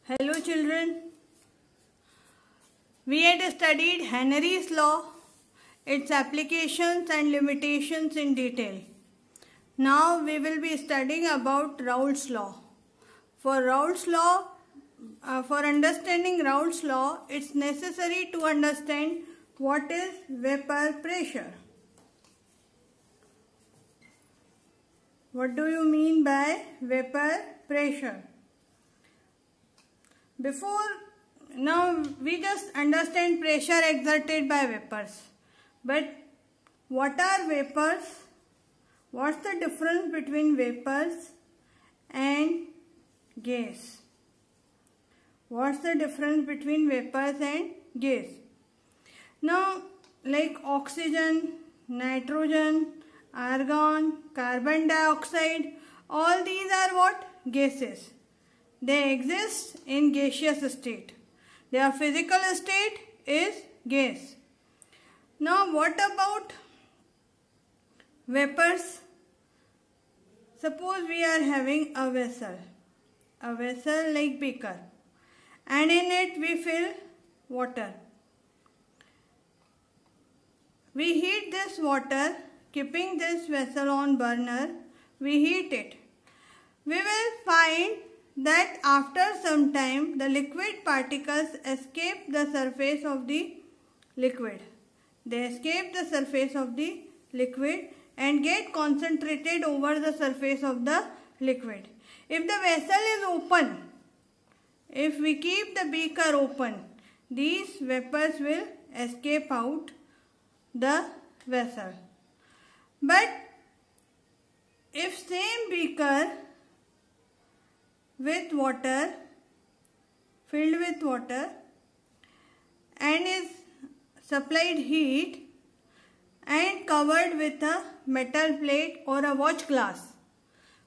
Hello children, we had studied Henry's law, its applications and limitations in detail. Now we will be studying about Raoult's law. For understanding Raoult's law, it's necessary to understand what is vapor pressure. What do you mean by vapor pressure? Now we just understand pressure exerted by vapors. But what are vapors? What's the difference between vapors and gas? What's the difference between vapors and gas? Now, like oxygen, nitrogen, argon, carbon dioxide, all these are what? Gases. They exist in gaseous state. Their physical state is gas. Now what about vapors? Suppose we are having a vessel like beaker, and in it we fill water. We heat this water, keeping this vessel on burner, we heat it. We will find that after some time the liquid particles escape the surface of the liquid. They escape the surface of the liquid and get concentrated over the surface of the liquid. If the vessel is open, if we keep the beaker open, these vapors will escape out the vessel. But if same beaker with water, filled with water, and is supplied heat and covered with a metal plate or a watch glass,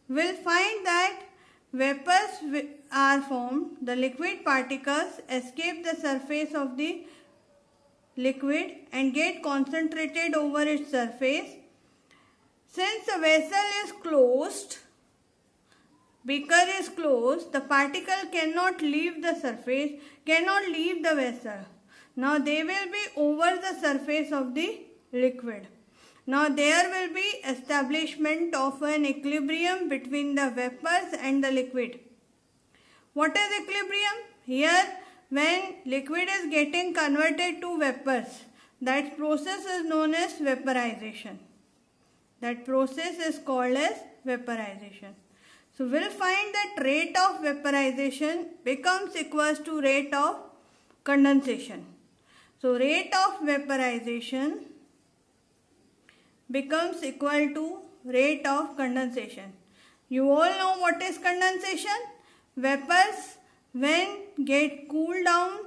we'll find that vapors are formed. The liquid particles escape the surface of the liquid and get concentrated over its surface. Since the vessel is closed, beaker is closed, the particle cannot leave the surface, cannot leave the vessel. Now they will be over the surface of the liquid. Now there will be establishment of an equilibrium between the vapors and the liquid. What is equilibrium? Here, when liquid is getting converted to vapors, that process is known as vaporization. That process is called as vaporization. So we'll find that rate of vaporization becomes equals to rate of condensation. So rate of vaporization becomes equal to rate of condensation. You all know what is condensation? Vapors, when get cooled down,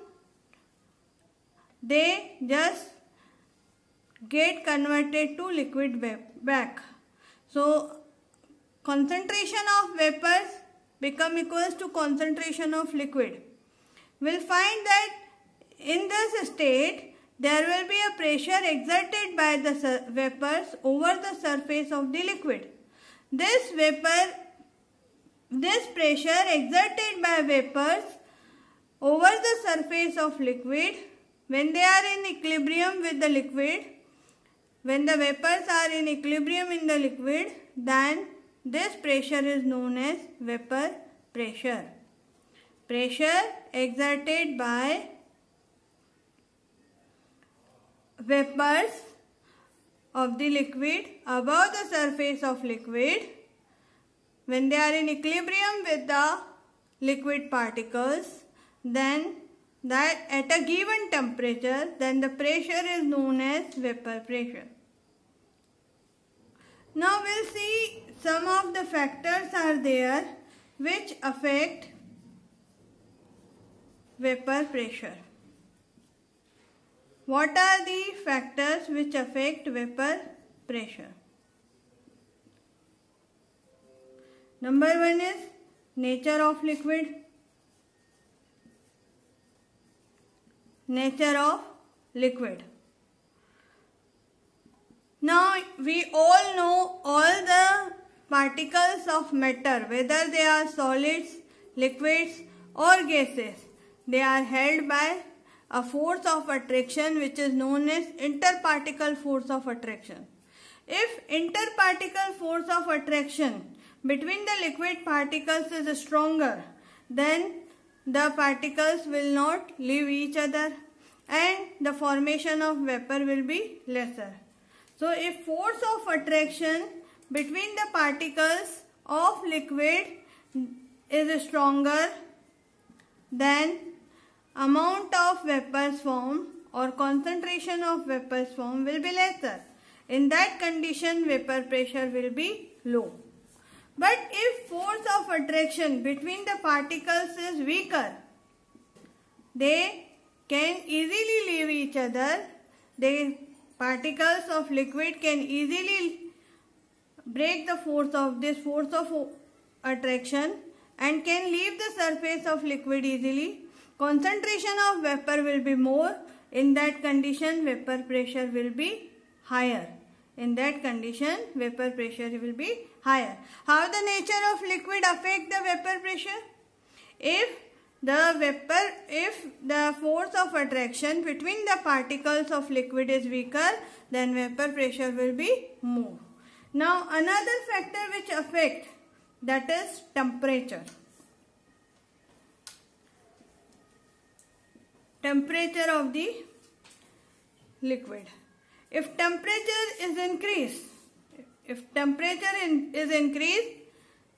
they just get converted to liquid back. So concentration of vapors become equals to concentration of liquid. We'll find that in this state there will be a pressure exerted by the vapors over the surface of the liquid. This pressure exerted by vapors over the surface of liquid, when they are in equilibrium with the liquid, when the vapors are in equilibrium in the liquid, then this pressure is known as vapor pressure. Pressure exerted by vapors of the liquid above the surface of liquid, when they are in equilibrium with the liquid particles, then that at a given temperature, then the pressure is known as vapor pressure. Now we'll see some of the factors are there which affect vapor pressure. What are the factors which affect vapor pressure? Number one is nature of liquid. Nature of liquid. Now we all know all the particles of matter, whether they are solids, liquids or gases. They are held by a force of attraction which is known as interparticle force of attraction. If interparticle force of attraction between the liquid particles is stronger, then the particles will not leave each other and the formation of vapor will be lesser. So if force of attraction between the particles of liquid is stronger, then amount of vapors formed or concentration of vapors formed will be lesser. In that condition, vapor pressure will be low. But if force of attraction between the particles is weaker, they can easily leave each other. The particles of liquid can easily break the force of attraction and can leave the surface of liquid easily. Concentration of vapor will be more. In that condition, vapor pressure will be higher. In that condition, vapor pressure will be higher. How the nature of liquid affect the vapor pressure? If the force of attraction between the particles of liquid is weaker, then vapor pressure will be more. Now another factor which affects, that is temperature. Temperature of the liquid. If temperature is increased,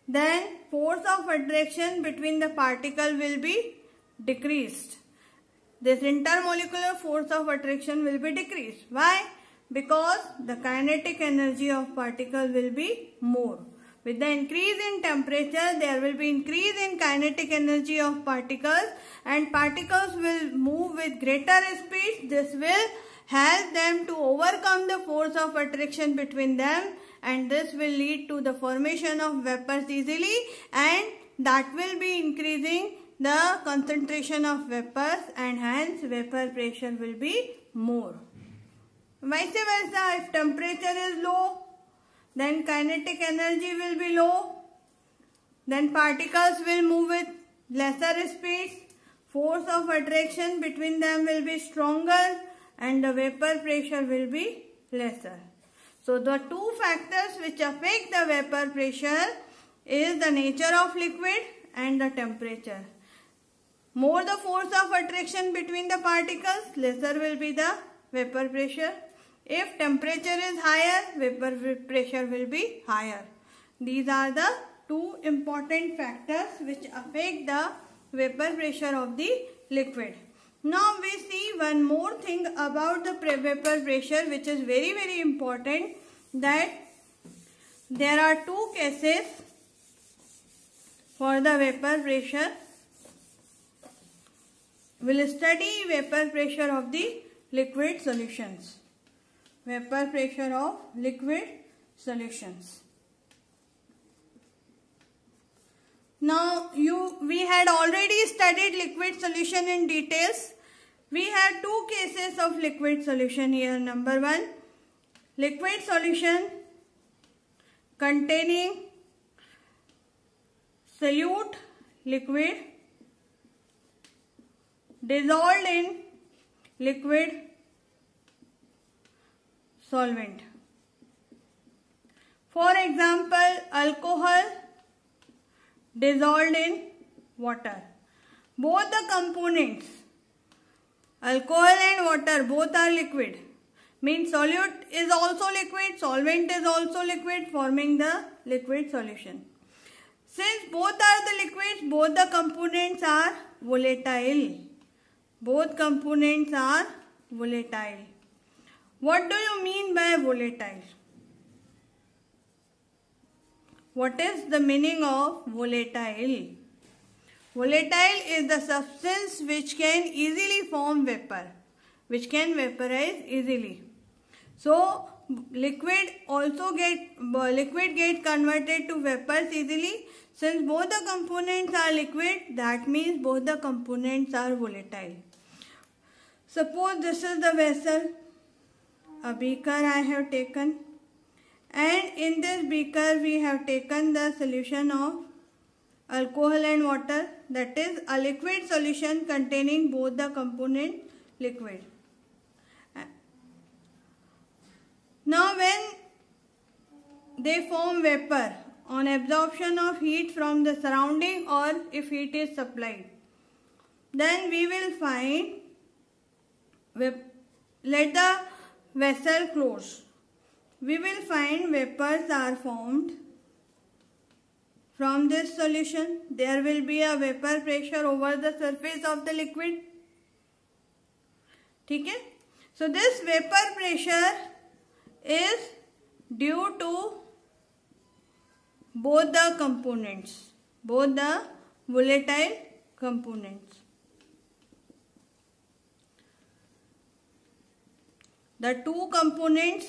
then force of attraction between the particle will be decreased. This intermolecular force of attraction will be decreased. Why? Because the kinetic energy of particle will be more. With the increase in temperature, there will be increase in kinetic energy of particles and particles will move with greater speed. This will help them to overcome the force of attraction between them, and this will lead to the formation of vapors easily, and that will be increasing the concentration of vapors, and hence vapor pressure will be more. Vice versa, if temperature is low, then kinetic energy will be low, then particles will move with lesser speeds, force of attraction between them will be stronger, and the vapor pressure will be lesser. So the two factors which affect the vapor pressure is the nature of liquid and the temperature. More the force of attraction between the particles, lesser will be the vapor pressure. If temperature is higher, vapor pressure will be higher. These are the two important factors which affect the vapor pressure of the liquid. Now we see one more thing about the vapor pressure which is very, very important, that there are two cases for the vapor pressure. We will study vapor pressure of the liquid solutions. Vapor pressure of liquid solutions. Now we had already studied liquid solution in details. We have two cases of liquid solution here. Number one, liquid solution containing solute liquid dissolved in liquid solvent. For example, alcohol dissolved in water. Both the components, alcohol and water, both are liquid. Means solute is also liquid, solvent is also liquid, forming the liquid solution. Since both are the liquids, both the components are volatile. Both components are volatile. What do you mean by volatile? What is the meaning of volatile? Volatile is the substance which can easily form vapor, which can vaporize easily. So liquid get converted to vapors easily. Since both the components are liquid, that means both the components are volatile. Suppose this is the vessel, a beaker I have taken, and in this beaker we have taken the solution of alcohol and water, that is a liquid solution containing both the component liquid. Now when they form vapor on absorption of heat from the surrounding or if heat is supplied, then we will find, let the vessel close, we will find vapors are formed from this solution. There will be a vapor pressure over the surface of the liquid. Okay? So this vapor pressure is due to both the components, both the volatile components. The two components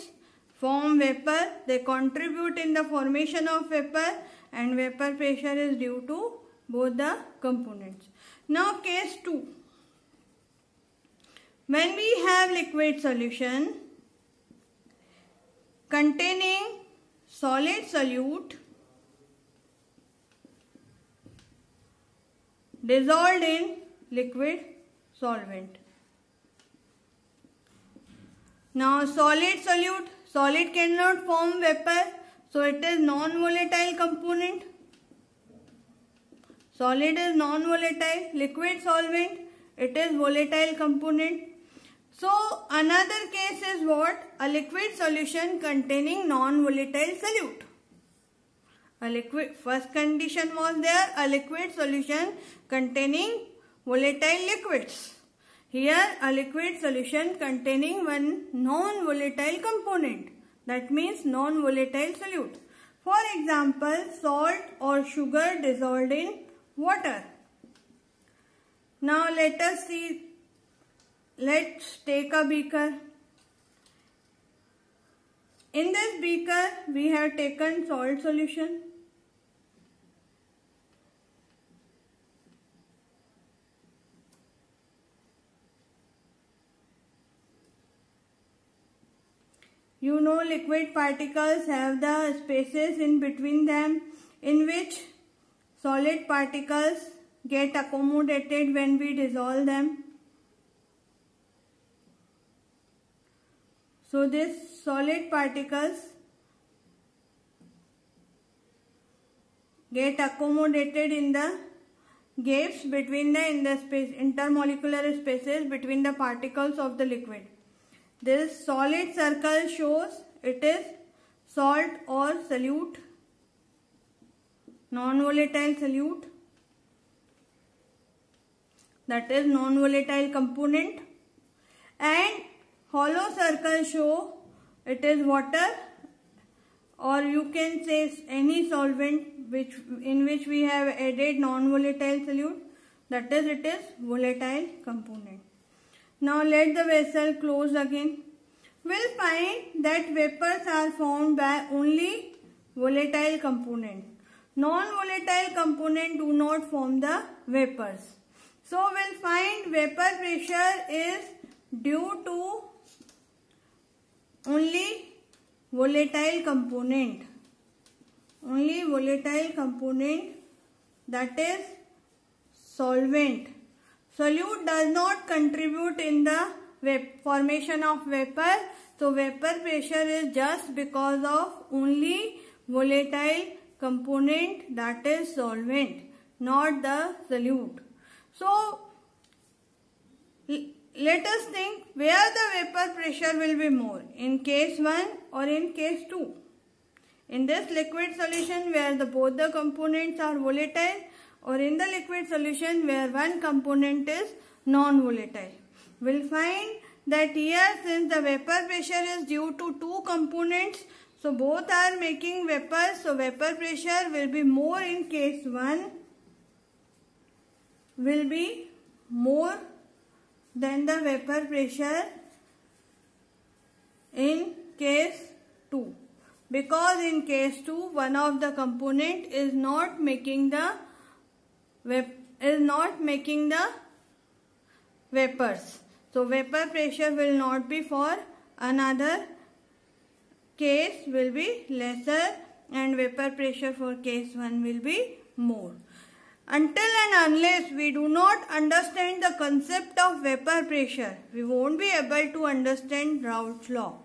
form vapor, they contribute in the formation of vapor, and vapor pressure is due to both the components. Now case 2. When we have liquid solution containing solid solute dissolved in liquid solvent. Now solid solute, solid cannot form vapor, so it is non-volatile component. Solid is non-volatile, liquid solvent, it is volatile component. So another case is what? A liquid solution containing non-volatile solute. A liquid, first condition was there, a liquid solution containing volatile liquids. Here a liquid solution containing one non-volatile component, that means non-volatile solute. For example, salt or sugar dissolved in water. Now let us see, let's take a beaker. In this beaker we have taken salt solution. You know liquid particles have the spaces in between them in which solid particles get accommodated when we dissolve them. So this solid particles get accommodated in the gaps between the intermolecular spaces between the particles of the liquid. This solid circle shows it is salt or solute, non-volatile solute, that is non-volatile component, and hollow circle show it is water, or you can say any solvent in which we have added non-volatile solute, that is it is volatile component. Now let the vessel close again. We'll find that vapors are formed by only volatile component. Non-volatile component do not form the vapors. So we'll find vapor pressure is due to only volatile component. Only volatile component, that is solvent. Solute does not contribute in the formation of vapor. So vapor pressure is just because of only volatile component, that is solvent, not the solute. So let us think where the vapor pressure will be more, in case 1 or in case 2. In this liquid solution where both the components are volatile, or in the liquid solution where one component is non-volatile. We'll find that here, since the vapor pressure is due to two components, so both are making vapor, so vapor pressure will be more in case 1, will be more than the vapor pressure in case 2, because in case 2 one of the component is not making the vapors. So vapor pressure will not be for another case will be lesser, and vapor pressure for case 1 will be more. until and unless we do not understand the concept of vapor pressure, we won't be able to understand Raoult's law.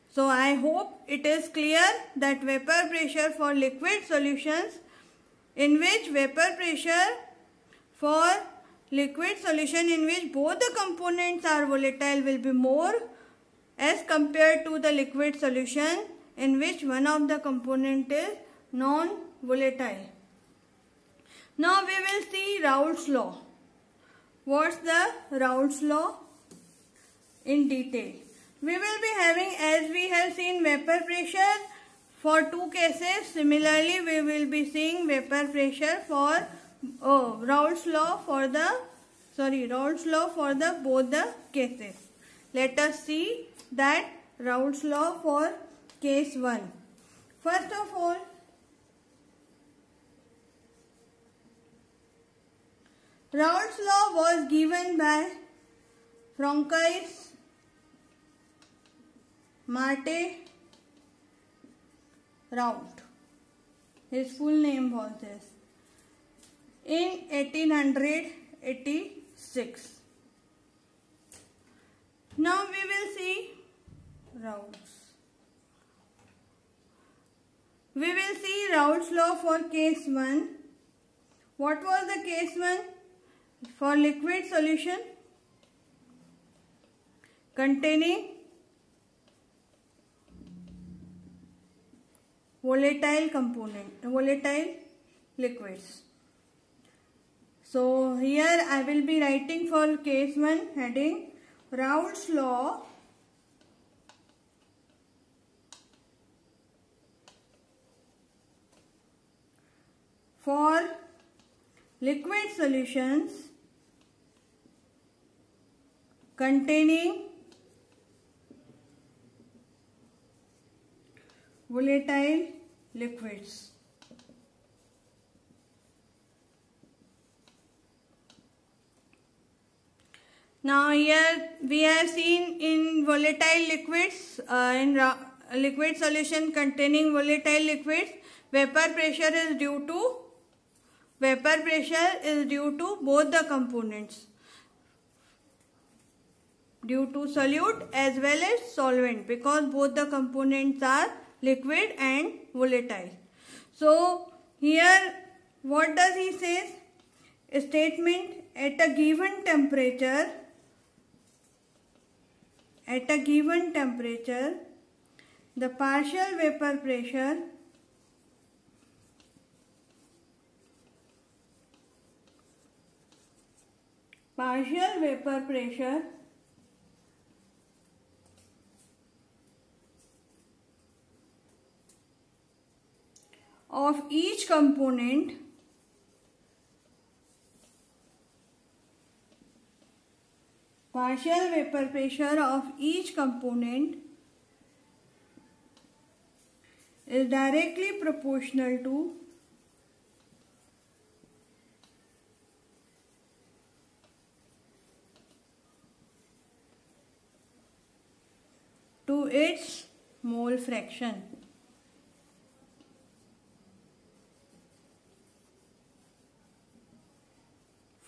So I hope it is clear that vapor pressure for liquid solutions, in which vapor pressure for liquid solution in which both the components are volatile will be more as compared to the liquid solution in which one of the component is non-volatile. Now we will see Raoult's law. What's the Raoult's law in detail? We will be having, as we have seen, vapor pressure for two cases. Similarly, we will be seeing vapor pressure for Raoult's law for the both the cases. Let us see that Raoult's law for case 1. First of all, Raoult's law was given by Francois Martin Raoult. His full name was this. In 1886. Now we will see Raoult's. We will see Raoult's law for case 1. What was the case 1? For liquid solution containing volatile liquids. So here I will be writing for case 1 heading Raoult's law for liquid solutions containing volatile liquids. Now here we have seen in volatile liquids, in liquid solution containing volatile liquids, vapor pressure is due to both the components, due to solute as well as solvent, because both the components are liquid and volatile. So here what does he say? A statement: at a given temperature, the partial vapor pressure of each component is directly proportional to its mole fraction.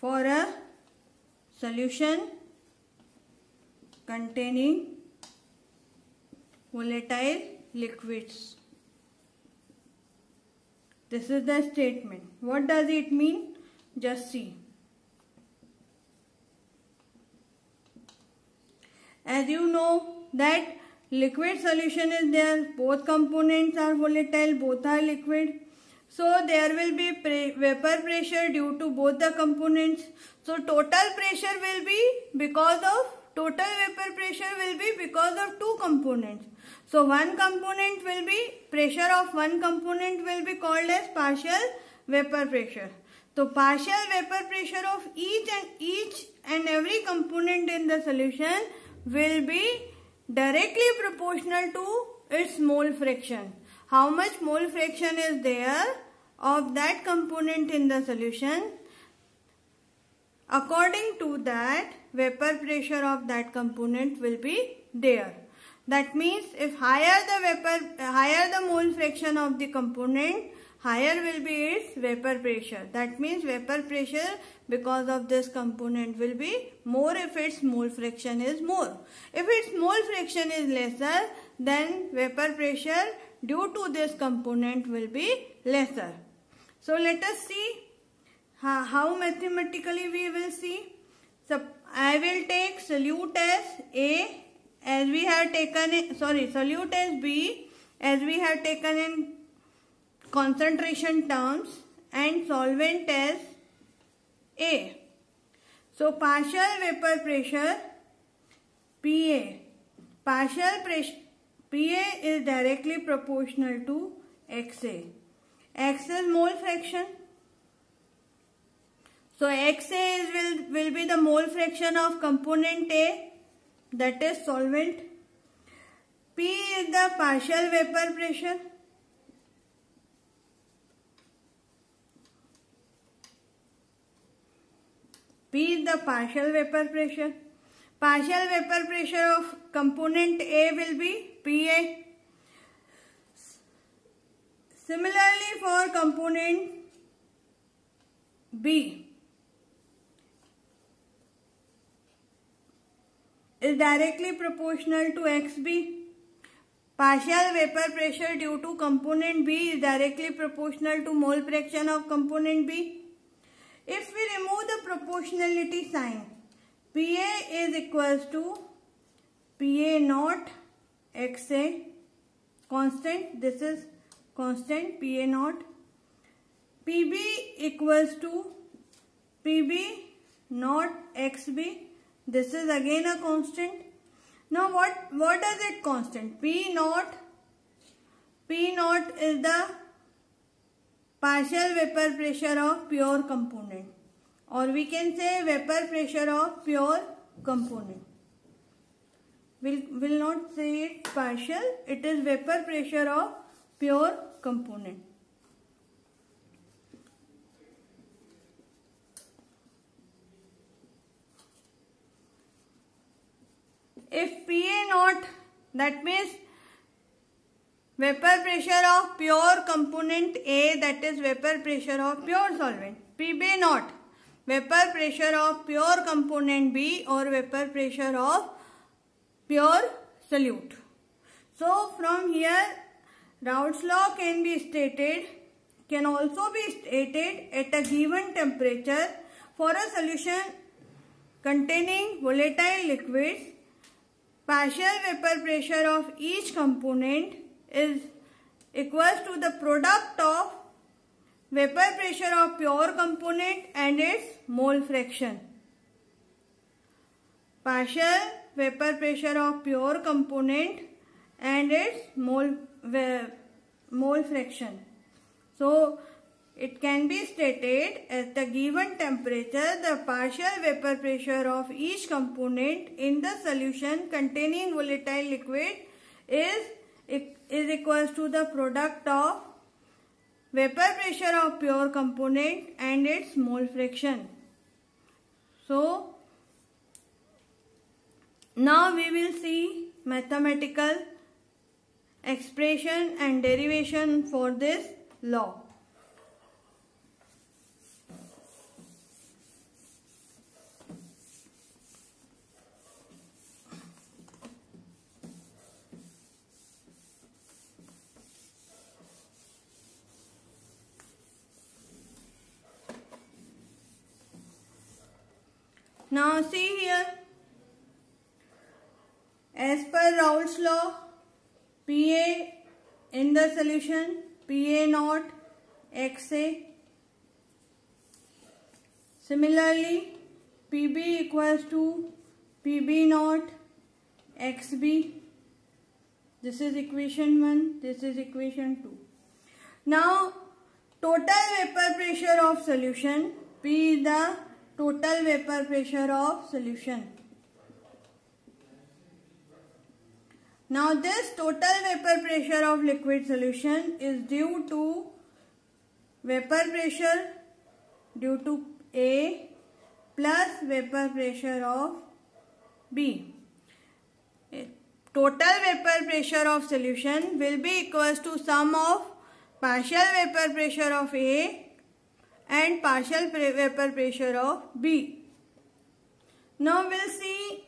For a solution containing volatile liquids. This is the statement. What does it mean? Just see. As you know that liquid solution is there, both components are volatile, both are liquid. So there will be vapor pressure due to both the components. So total pressure will be because of two components. So one component will be, pressure of one component will be called as partial vapor pressure. So partial vapor pressure of each and every component in the solution will be directly proportional to its mole fraction. How much mole fraction is there of that component in the solution? According to that, vapor pressure of that component will be there. That means if higher the mole fraction of the component, higher will be its vapor pressure. That means vapor pressure because of this component will be more if its mole fraction is more. If its mole fraction is lesser, then vapor pressure due to this component will be lesser. So let us see how mathematically we will see. So I will take solute as A as we have taken in, solute as B as we have taken in concentration terms, and solvent as A. So partial vapor pressure PA. Partial pressure PA is directly proportional to XA. X is mole fraction. So XA will be the mole fraction of component A, that is solvent. P is the partial vapor pressure. P is the partial vapor pressure. Partial vapor pressure of component A will be PA. Similarly for component B is directly proportional to XB. Partial vapor pressure due to component B is directly proportional to mole fraction of component B. If we remove the proportionality sign, PA is equals to PA naught XA, constant, this is constant PA naught. PB equals to PB naught XB, this is again a constant. Now what does it constant? P naught is the partial vapor pressure of pure component, or we can say vapor pressure of pure component. Will not say it partial, it is vapor pressure of pure component. If PA naught, that means vapor pressure of pure component A, that is vapor pressure of pure solvent. PB naught, vapor pressure of pure component B or vapor pressure of pure solute. So from here Raoult's law can also be stated at a given temperature for a solution containing volatile liquids. Partial vapor pressure of each component is equals to the product of vapor pressure of pure component and its mole fraction. Partial vapor pressure of pure component and its mole fraction. So it can be stated at the given temperature the partial vapor pressure of each component in the solution containing volatile liquid is equals to the product of vapor pressure of pure component and its mole fraction. So now we will see mathematical expression and derivation for this law. Now see here, as per Raoult's law, PA in the solution, PA naught XA. Similarly, PB equals to PB naught XB. This is equation 1, this is equation 2. Now, total vapor pressure of solution, P is the total vapor pressure of solution. Now this total vapor pressure of liquid solution is due to vapor pressure due to A plus vapor pressure of B. Total vapor pressure of solution will be equals to sum of partial vapor pressure of A and partial vapor pressure of B. Now we'll see,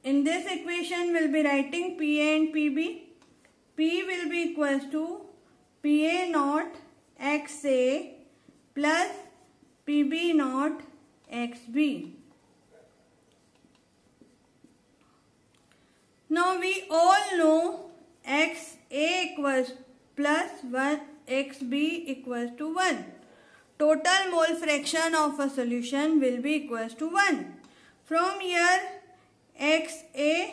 in this equation we'll be writing PA and PB. P will be equals to PA naught XA plus PB naught XB. Now we all know XA equals plus 1, XB equals to 1. Total mole fraction of a solution will be equals to 1. From here, XA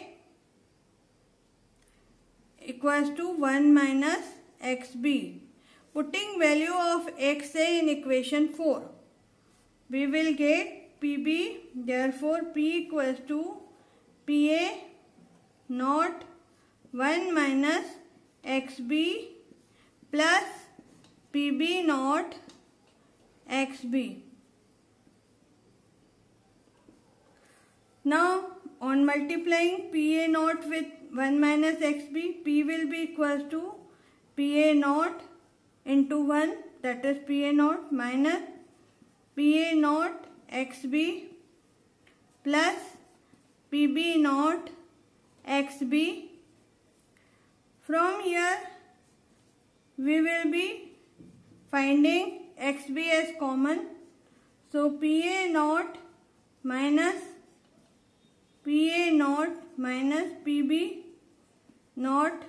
equals to 1 minus XB. Putting value of XA in equation 4, we will get PB. Therefore, P equals to PA naught 1 minus XB plus PB naught XB. Now, on multiplying PA naught with 1 minus XB, P will be equals to PA naught into 1, that is PA naught, minus PA naught XB plus PB naught XB. From here we will be finding XB as common. So PA naught minus PB naught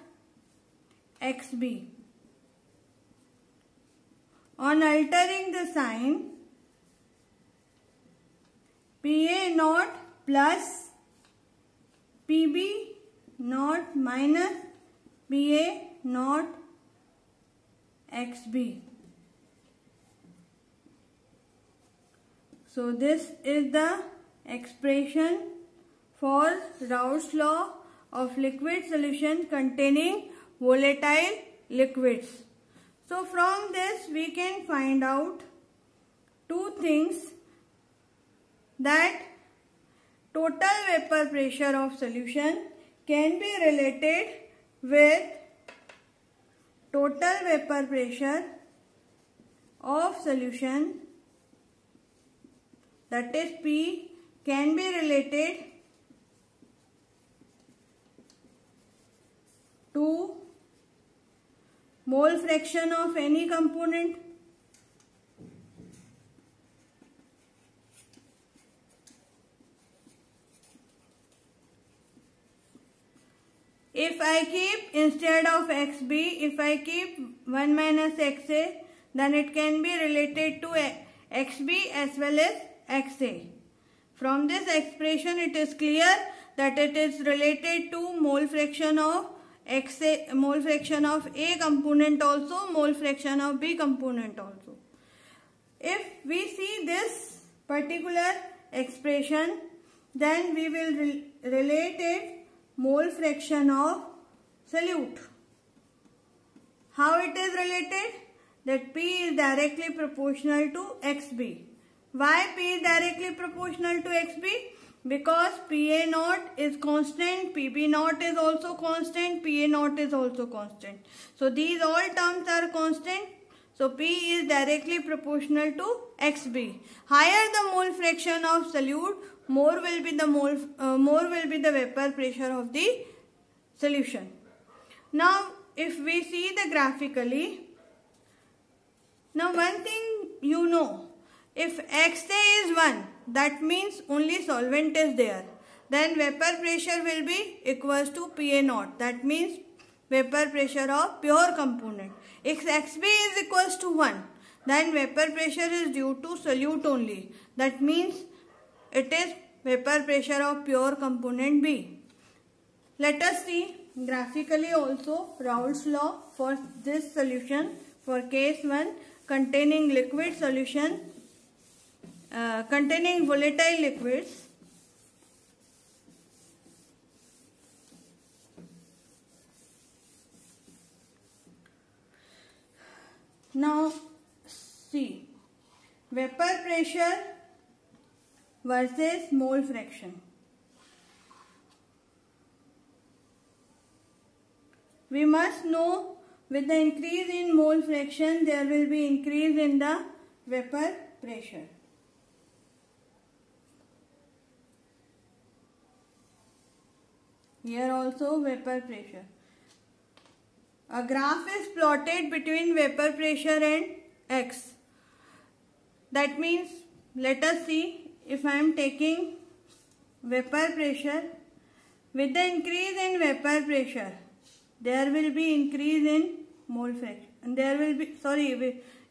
XB. On altering the sign, PA naught plus PB naught minus PA naught XB. So this is the expression for Raoult's law of liquid solution containing volatile liquids. So from this we can find out two things, that total vapor pressure of solution can be related with total vapor pressure of solution, that is P, can be related to mole fraction of any component. If I keep, instead of XB, if I keep 1 minus XA, then it can be related to XB as well as XA. From this expression it is clear that it is related to mole fraction of XA, mole fraction of A component also, mole fraction of B component also. If we see this particular expression, then we will relate it mole fraction of solute. How it is related? That P is directly proportional to XB. Why P is directly proportional to XB? Because PA naught is constant, PB naught is also constant, PA naught is also constant. So these all terms are constant. So P is directly proportional to XB. Higher the mole fraction of solute, more will be the vapor pressure of the solution. Now, if we see the graphically, now one thing you know, if XA is 1, that means only solvent is there. Then vapor pressure will be equals to PA naught. That means vapor pressure of pure component. If XB is equals to 1, then vapor pressure is due to solute only. That means it is vapor pressure of pure component B. Let us see graphically also Raoult's law for this solution for case 1 containing liquid solution, containing volatile liquids. Now see, vapor pressure versus mole fraction. We must know with the increase in mole fraction there will be increase in the vapor pressure. Here also vapor pressure. A graph is plotted between vapor pressure and X. That means, let us see, if I am taking vapor pressure, with the increase in vapor pressure, there will be increase in mole fraction. And there will be,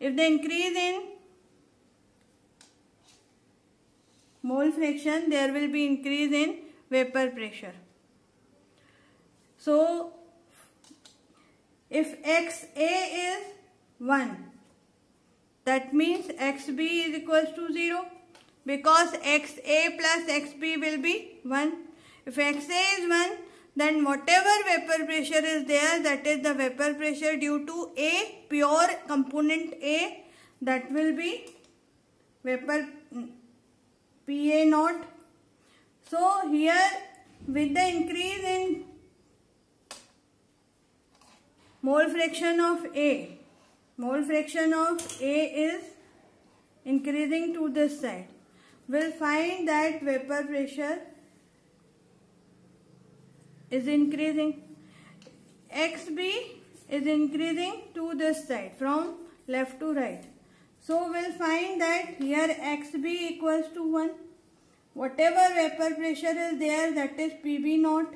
if the increase in mole fraction, there will be increase in vapor pressure. So, if XA is 1, that means XB is equals to 0 because XA plus XB will be 1. If XA is 1, then whatever vapor pressure is there, that is the vapor pressure due to A, pure component A, that will be vapor PA naught. So here with the increase in mole fraction of A is increasing to this side. We'll find that vapor pressure is increasing. XB is increasing to this side from left to right. So we'll find that here XB equals to 1. Whatever vapor pressure is there, that is PB naught.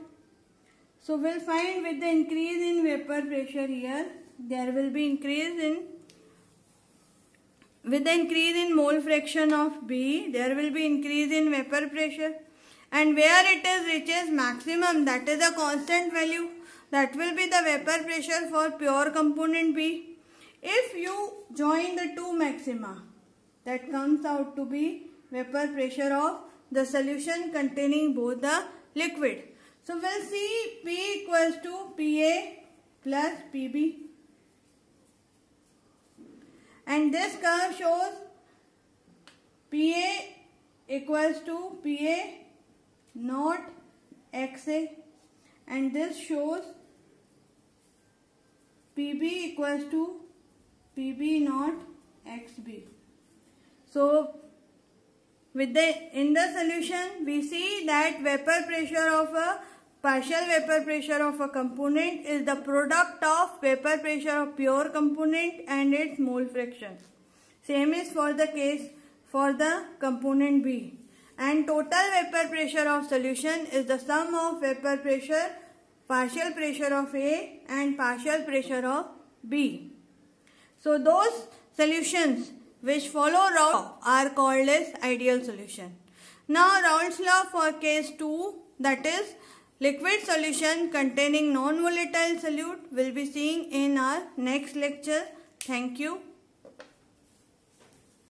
So we'll find with the increase in vapor pressure here, there will be increase in, with the increase in mole fraction of B, there will be increase in vapor pressure. And where it is reaches maximum, that is a constant value, that will be the vapor pressure for pure component B. If you join the two maxima, that comes out to be vapor pressure of the solution containing both the liquid. So we'll see P equals to PA plus PB. And this curve shows PA equals to PA not XA, and this shows PB equals to PB not XB. So in the solution we see that vapor pressure of a partial vapor pressure of a component is the product of vapor pressure of pure component and its mole fraction. Same is for the case for the component B. And total vapor pressure of solution is the sum of vapor pressure, partial pressure of A and partial pressure of B. So those solutions which follow Raoult's law are called as ideal solution. Now Raoult's law for case 2, that is liquid solution containing non-volatile solute, will be seeing in our next lecture. Thank you.